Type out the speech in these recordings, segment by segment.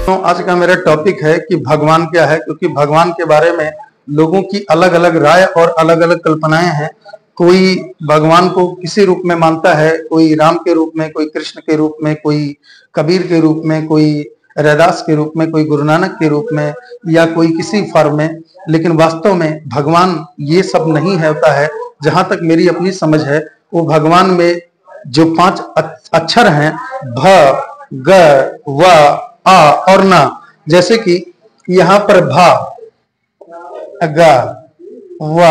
तो आज का मेरा टॉपिक है कि भगवान क्या है, क्योंकि भगवान के बारे में लोगों की अलग अलग राय और अलग अलग कल्पनाएं हैं। कोई भगवान को किसी रूप में मानता है, कोई राम के रूप में, कोई कृष्ण के रूप में, कोई कबीर के रूप में, कोई रैदास के रूप में, कोई गुरु नानक के रूप में, या कोई किसी फॉर्म में। लेकिन वास्तव में भगवान ये सब नहीं होता है। जहां तक मेरी अपनी समझ है, वो भगवान में जो 5 अक्षर हैं, भ, ग, व, आ और ना, जैसे कि यहाँ पर भा, ग, व,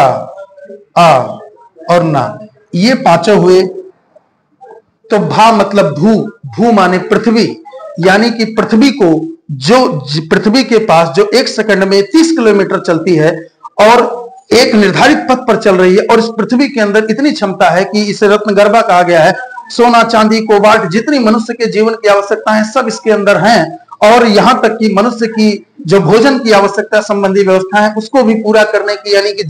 आ और ना, ये पांचों हुए। तो भा मतलब भू, भू माने पृथ्वी, यानी कि पृथ्वी को, जो पृथ्वी के पास जो 1 सेकंड में 30 किलोमीटर चलती है और एक निर्धारित पथ पर चल रही है, और इस पृथ्वी के अंदर इतनी क्षमता है कि इसे रत्नगर्भा कहा गया है। सोना, चांदी, कोबाल्ट, जितनी मनुष्य के जीवन की आवश्यकता है सब इसके अंदर हैं। और यहां तक कि मनुष्य की जो भोजन की आवश्यकता संबंधी व्यवस्था है, उसको भी पूरा करने की, यानी कि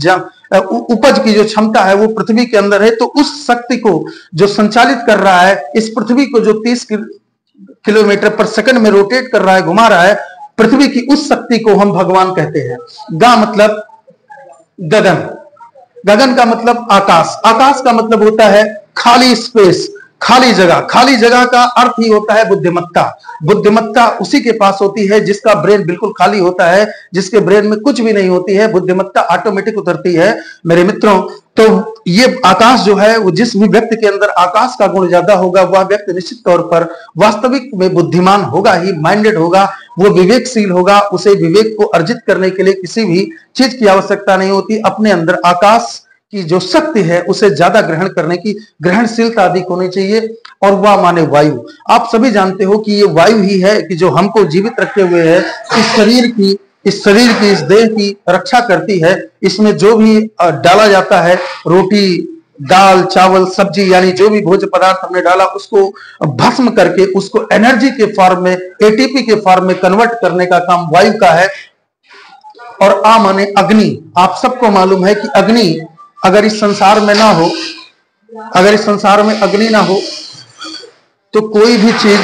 उपज की जो क्षमता है वो पृथ्वी के अंदर है। तो उस शक्ति को जो संचालित कर रहा है, इस पृथ्वी को जो 30 किलोमीटर पर सेकंड में रोटेट कर रहा है, घुमा रहा है, पृथ्वी की उस शक्ति को हम भगवान कहते हैं। गा मतलब गगन, गगन का मतलब आकाश, आकाश का मतलब होता है खाली स्पेस, खाली जगह। खाली जगह का अर्थ ही होता है बुद्धिमत्ता। बुद्धिमत्ता उसी के पास होती है जिसका ब्रेन बिल्कुल खाली होता है, जिसके ब्रेन में कुछ भी नहीं होती है, बुद्धिमत्ता ऑटोमेटिक उतरती है मेरे मित्रों। तो ये आकाश जो है, वो जिस भी व्यक्ति के अंदर आकाश का गुण ज्यादा होगा, वह व्यक्ति निश्चित तौर पर वास्तविक में बुद्धिमान होगा ही, माइंडेड होगा, वो विवेकशील होगा। उसे विवेक को अर्जित करने के लिए किसी भी चीज की आवश्यकता नहीं होती। अपने अंदर आकाश की जो शक्ति है उसे ज्यादा ग्रहण करने की ग्रहणशीलता अधिक होनी चाहिए। और वह माने वायु। आप सभी जानते हो कि ये वायु ही है कि जो हमको जीवित रखे हुए है, इस शरीर की, इस देह की रक्षा करती है। इसमें जो भी डाला जाता है, रोटी, दाल, चावल, सब्जी, यानी जो भी भोज्य पदार्थ हमने डाला, उसको भस्म करके उसको एनर्जी के फॉर्म में, एटीपी के फॉर्म में कन्वर्ट करने का काम वायु का है। और आ माने अग्नि। आप सबको मालूम है कि अग्नि अगर इस संसार में ना हो, अगर इस संसार में अग्नि ना हो तो कोई भी चीज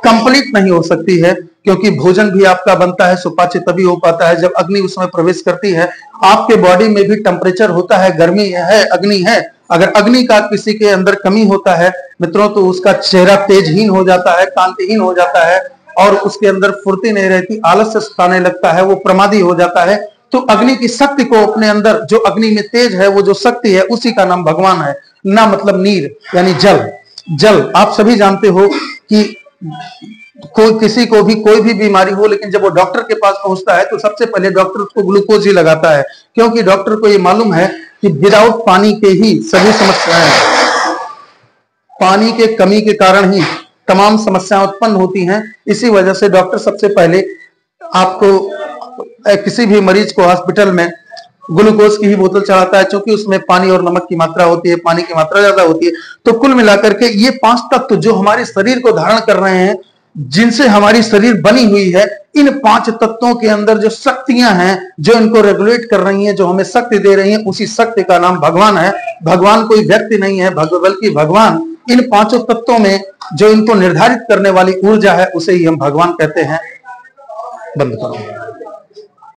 कंप्लीट नहीं हो सकती है, क्योंकि भोजन भी आपका बनता है, सुपाच्य तभी हो पाता है जब अग्नि उसमें प्रवेश करती है। आपके बॉडी में भी टेम्परेचर होता है, गर्मी है, अग्नि है। अगर अग्नि का किसी के अंदर कमी होता है मित्रों, तो उसका चेहरा तेजहीन हो जाता है, कांतिहीन हो जाता है, और उसके अंदर फुर्ती नहीं रहती, आलस्य सताने लगता है, वो प्रमादी हो जाता है। तो अग्नि की शक्ति को अपने अंदर, जो अग्नि में तेज है, वो जो शक्ति है, उसी का नाम भगवान है। ना मतलब नीर, यानी जल। जल आप सभी जानते हो कि किसी को भी कोई भी बीमारी हो, लेकिन जब वो डॉक्टर के पास पहुंचता है तो सबसे पहले डॉक्टर उसको ग्लूकोज ही लगाता है, क्योंकि डॉक्टर को ये मालूम है कि विदाउट पानी के ही सभी समस्याएं, पानी के कमी के कारण ही तमाम समस्याएं उत्पन्न होती हैं। इसी वजह से डॉक्टर सबसे पहले आपको, किसी भी मरीज को हॉस्पिटल में ग्लूकोज की ही बोतल चढ़ाता है, क्योंकि उसमें पानी और नमक की मात्रा होती है, पानी की मात्रा ज्यादा होती है। तो कुल मिलाकर के ये 5 तत्व जो हमारे शरीर को धारण कर रहे हैं, जिनसे हमारी शरीर बनी हुई है, इन 5 तत्वों के अंदर जो शक्तियां हैं, जो इनको रेगुलेट कर रही हैं, जो हमें शक्ति दे रही हैं, उसी शक्ति का नाम भगवान है। भगवान कोई व्यक्ति नहीं है, बल्कि भगवान इन 5 तत्वों में जो इनको निर्धारित करने वाली ऊर्जा है, उसे ही हम भगवान कहते हैं। बंद करो।